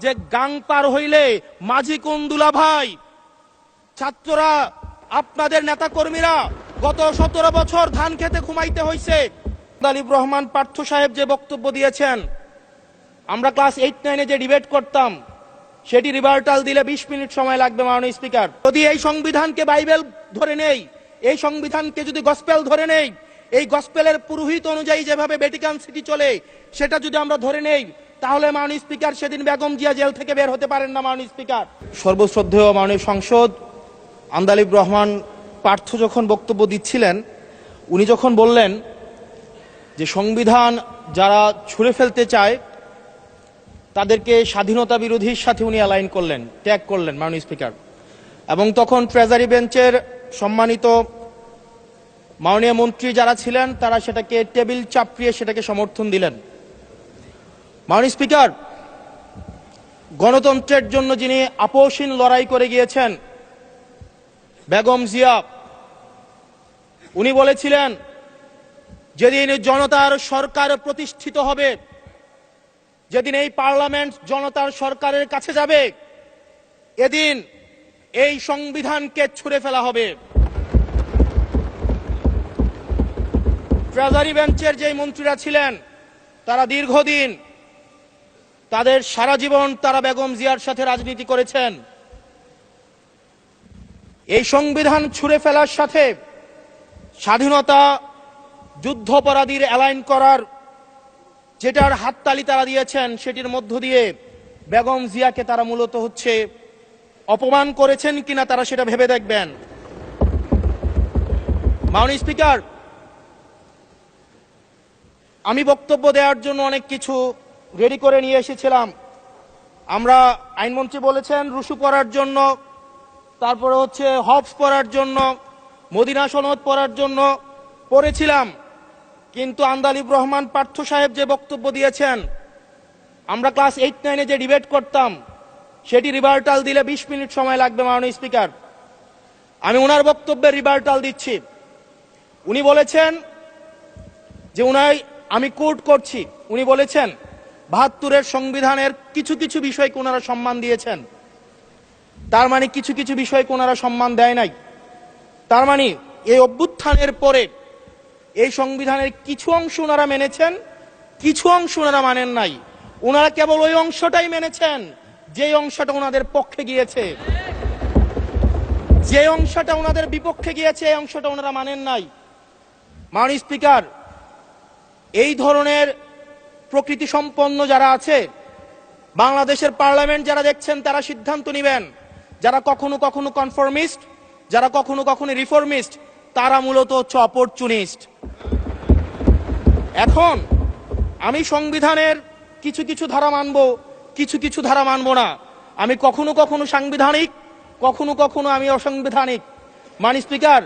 যে গাং পার হইলে মাঝি কুন্দুলা ভাই, ছাত্ররা আপনাদের নেতা কর্মীরা গত 17 বছর ধান খেতে ঘুমাইতে হইছে। আন্দালিব রহমান পার্থ সাহেব যে বক্তব্য দিয়েছেন, আমরা ক্লাস 8-9-এ যে ডিবেট করতাম সেটি রিভার্টাল দিলে 20 মিনিট সময় লাগবে মাননীয় স্পিকার। যদি এই সংবিধানকে বাইবেল ধরে নেই, এই সংবিধানকে যদি গসপেল ধরে নেই, এই গসপেলের পুরোহিত অনুযায়ী যেভাবে ভ্যাটিকান সিটি চলে সেটা যদি আমরা ধরে নেই, তাহলে মাননীয় স্পিকার সেদিন বেগম জিয়া জেল থেকে বের হতে পারেন না। মাননীয় স্পিকার, সর্বশ্রদ্ধেয় মাননীয় সংসদ, আন্দালিব রহমান পার্থ যখন বক্তব্য দিচ্ছিলেন, উনি যখন বললেন যে সংবিধান যারা ছুঁড়ে ফেলতে চায় তাদেরকে স্বাধীনতা বিরোধীর সাথে উনি অ্যালাইন করলেন, ট্যাগ করলেন মাননীয় স্পিকার। এবং তখন ট্রেজারি বেঞ্চের সম্মানিত মাননীয় মন্ত্রী যারা ছিলেন তারা সেটাকে টেবিল চাপড়িয়ে সেটাকে সমর্থন দিলেন। মাননীয় স্পিকার, গণতন্ত্রের জন্য যিনি আপোষহীন লড়াই করে গিয়েছেন বেগম জিয়া, উনি বলেছিলেন যেদিন জনতার সরকার প্রতিষ্ঠিত হবে, যেদিন এই পার্লামেন্ট জনতার সরকারের কাছে যাবে, এদিন এই সংবিধানকে ছুঁড়ে ফেলা হবে। ট্রেজারি বেঞ্চের যে মন্ত্রীরা ছিলেন তারা দীর্ঘদিন, তাদের সারা জীবন তারা বেগম জিয়ার সাথে রাজনীতি করেছেন। এই সংবিধান ছুঁড়ে ফেলার সাথে স্বাধীনতা যুদ্ধাপরাধীর অ্যালাইন করার যেটার হাততালি তারা দিয়েছেন, সেটির মধ্য দিয়ে বেগম জিয়াকে তারা মূলত হচ্ছে অপমান করেছেন কিনা তারা সেটা ভেবে দেখবেন। মাননীয় স্পিকার, আমি বক্তব্য দেওয়ার জন্য অনেক কিছু রেডি করে নিয়ে এসেছিলাম। আমরা আইনমন্ত্রী বলেছেন রুশু পড়ার জন্য, তারপরে হচ্ছে হবস পড়ার জন্য, মদিনা সনদ পড়ার জন্য পড়েছিলাম, কিন্তু আন্দালিব রহমান পার্থ সাহেব যে বক্তব্য দিয়েছেন, আমরা ক্লাস 8-9-এ যে ডিবেট করতাম সেটি রিভার্টাল দিলে 20 মিনিট সময় লাগবে মাননীয় স্পিকার। আমি ওনার বক্তব্যের রিভার্টাল দিচ্ছি। উনি বলেছেন যে আমি কোট করছি, উনি বলেছেন 72-এর সংবিধানের কিছু কিছু বিষয়কে ওনারা সম্মান দিয়েছেন। তার মানে কিছু কিছু বিষয়কে ওনারা সম্মান দেয় নাই। তার মানে এই অভ্যুত্থানের পরে এই সংবিধানের কিছু অংশ ওনারা মেনেছেন, কিছু অংশ ওনারা মানেন নাই। ওনারা কেবল ওই অংশটাই মেনেছেন যে অংশটা ওনাদের পক্ষে গিয়েছে, যে অংশটা ওনাদের বিপক্ষে গিয়েছে এই অংশটা ওনারা মানেন নাই। মাননীয় স্পিকার, এই ধরনের প্রকৃতি সম্পন্ন যারা আছে বাংলাদেশের পার্লামেন্ট যারা দেখছেন তারা সিদ্ধান্ত নেবেন, যারা কখনো কখনো কনফর্মিস্ট, যারা কখনো কখনো রিফর্মিস্ট, তারা মূলত হচ্ছে অপরচুনিস্ট। এখন আমি সংবিধানের কিছু কিছু ধারা মানব, কিছু কিছু ধারা মানব না। আমি কখনো কখনো সাংবিধানিক, কখনো কখনো আমি অসাংবিধানিক। মাননীয় স্পিকার,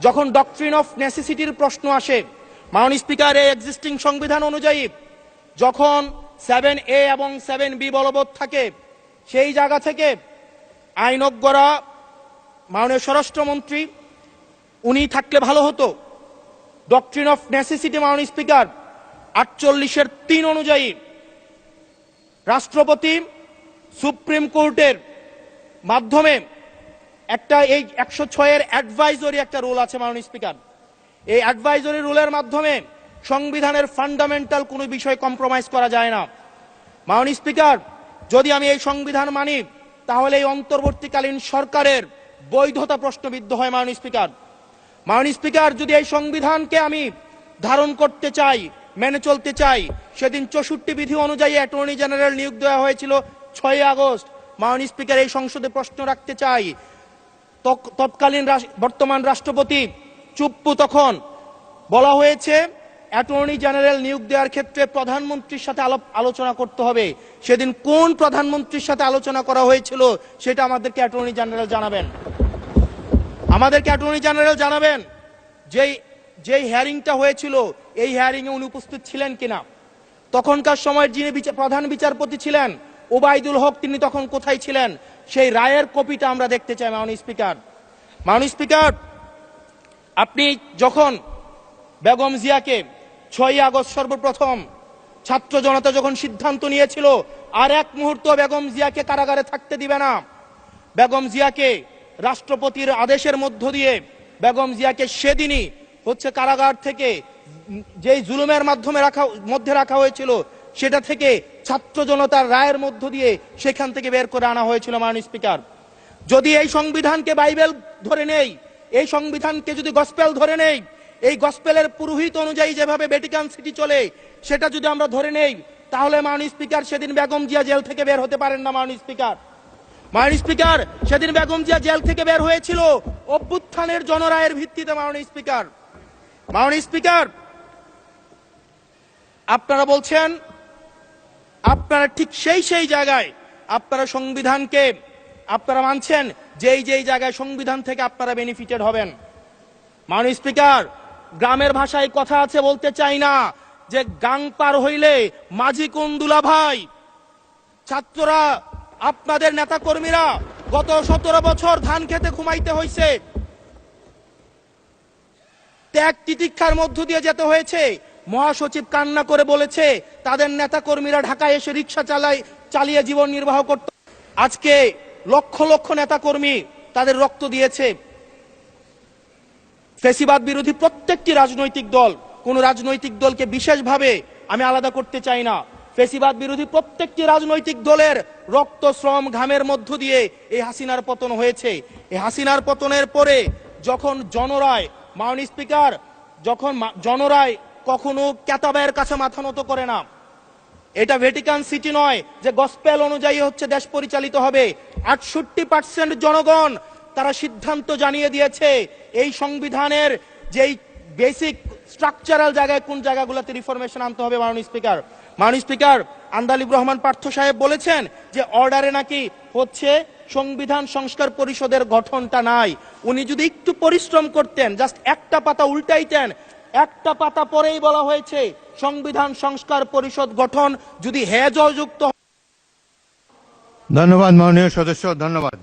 যখন ডক্ট্রিন অফ নেসেসিটির প্রশ্ন আসে, মাননীয় স্পিকার, এই এক্সিস্টিং সংবিধান অনুযায়ী যখন 7A এবং 7B বলবৎ থাকে, সেই জায়গা থেকে আইনজ্ঞরা, মাননীয় স্বরাষ্ট্রমন্ত্রী উনি থাকলে ভালো হতো। ডক্ট্রিন অফ নেসেসিটি মাননীয় স্পিকার 48-3 অনুযায়ী রাষ্ট্রপতি সুপ্রিম কোর্টের মাধ্যমে একটা এই 106-এর অ্যাডভাইজরি একটা রুল আছে মাননীয় স্পিকার। এই অ্যাডভাইজরি রুলের মাধ্যমে সংবিধানের ফান্ডামেন্টাল কোনো বিষয় কম্প্রোমাইজ করা যায় না। মাননীয় স্পিকার, যদি আমি এই সংবিধান মানি তাহলে এই অন্তর্বর্তীকালীন সরকারের বৈধতা প্রশ্নবিদ্ধ হয়। মাননীয় স্পিকার, মাননীয় স্পিকার, যদি এই সংবিধানকে আমি ধারণ করতে চাই, মেনে চলতে চাই, সেদিন 64 বিধি অনুযায়ী অ্যাটর্নি জেনারেল নিয়োগ দেওয়া হয়েছিল 6 আগস্ট। মাননীয় স্পিকার, এই সংসদে প্রশ্ন রাখতে চাই, তৎকালীন বর্তমান রাষ্ট্রপতি চুপ্পু, তখন বলা হয়েছে অ্যাটর্নি জেনারেল নিয়োগ দেওয়ার ক্ষেত্রে প্রধানমন্ত্রীর সাথে আলোচনা করতে হবে। সেদিন কোন প্রধানমন্ত্রীর সাথে আলোচনা করা হয়েছিল সেটা আমাদেরকে অ্যাটর্নি জেনারেল জানাবেন। আমাদেরকে অ্যাটর্নি জেনারেল জানাবেন যেই হিয়ারিংটা হয়েছিল এই হিয়ারিংয়ে উনি উপস্থিত ছিলেন কিনা। তখনকার সময় যিনি প্রধান বিচারপতি ছিলেন ওবায়দুল হক, তিনি তখন কোথায় ছিলেন, সেই রায়ের কপিটা আমরা দেখতে চাই। মাননীয় স্পিকার, মাননীয় স্পিকার, আপনি যখন বেগম জিয়াকে 6 আগস্ট সর্বপ্রথম ছাত্র জনতা যখন সিদ্ধান্ত নিয়েছিল আর এক মুহূর্ত বেগম জিয়াকে কারাগারে থাকতে দিবে না। বেগম জিয়াকে রাষ্ট্রপতির আদেশের মধ্য দিয়ে বেগম জিয়াকে সেদিনই হচ্ছে কারাগার থেকে যেই জুলুমের মধ্যে রাখা হয়েছিল সেটা থেকে ছাত্র জনতার রায়ের মধ্য দিয়ে সেখান থেকে বের করে আনা হয়েছিল। মাননীয় স্পিকার, যদি এই সংবিধানকে বাইবেল ধরে নেই, এই সংবিধানকে যদি গসপেল ধরে নেই, এই গসপেলের পুরোহিত অনুযায়ী যেভাবে ভ্যাটিকান সিটি চলে সেটা যদি আমরা ধরে নেই, তাহলে মাননীয় স্পিকার সেদিন বেগম জিয়া জেল থেকে বের হতে পারেন না। মাননীয় স্পিকার সেদিন বেগম জিয়া জেল থেকে বের হয়েছিল অভ্যুত্থানের জনরায়ের ভিত্তিতে। মাননীয় স্পিকার, আপনারা বলছেন আপনারা ঠিক সেই জায়গায় আপনারা সংবিধানকে আপনারা মানছেন যেই জায়গায় সংবিধান থেকে আপনারা বেনিফিটেড হবেন। মাননীয় স্পিকার, গ্রামের ভাষায় কথা আছে, বলতে চাই না, যে গাং পার হইলে মাঝি কোন দুলা ভাই। ছাত্ররা, আপনাদের নেতা কর্মীরা গত 17 বছর ধান খেতে ঘুমাইতে হয়েছে, ত্যাগ তিতিক্ষার মধ্য দিয়ে যেতে হয়েছে। মহাসচিব কান্না করে বলেছে তাদের নেতা কর্মীরা ঢাকায় এসে রিক্সা চালিয়ে জীবন নির্বাহ করত। আজকে লক্ষ লক্ষ নেতা কর্মী তাদের রক্ত দিয়েছে। ফ্যাসিবাদ বিরোধী প্রত্যেকটি রাজনৈতিক দল, কোন রাজনৈতিক দলকে বিশেষভাবে আমি আলাদা করতে চাই না, ফ্যাসিবাদ বিরোধী প্রত্যেকটি রাজনৈতিক দলের রক্ত শ্রম ঘামের মধ্য দিয়ে এই হাসিনার পতন হয়েছে। এই হাসিনার পতনের পরে যখন জনরায়, মাননীয় স্পিকার, যখন জনরায় কখনো কেতাবের কাছে মাথা নত করে না। এটা ভ্যাটিকান সিটি নয় যে গসপেল অনুযায়ী হচ্ছে দেশ পরিচালিত হবে। 68% জনগণ তারা সিদ্ধান্ত জানিয়ে দিয়েছে এই সংবিধানের যেই বেসিক স্ট্রাকচারাল জায়গায় কোন জায়গাগুলোতে রিফরমেশন আনতে হবে। মাননীয় স্পিকার, আন্দালিব রহমান পার্থ সাহেব বলেছেন যে অর্ডারে নাকি হচ্ছে সংবিধান সংস্কার পরিষদের গঠনটা নাই। উনি যদি একটু পরিশ্রম করতেন, জাস্ট একটা পাতা উল্টাইতেন, একটা পাতা পরেই বলা হয়েছে সংবিধান সংস্কার পরিষদ গঠন যদি যুক্ত। ধন্যবাদ মাননীয় সদস্য, ধন্যবাদ।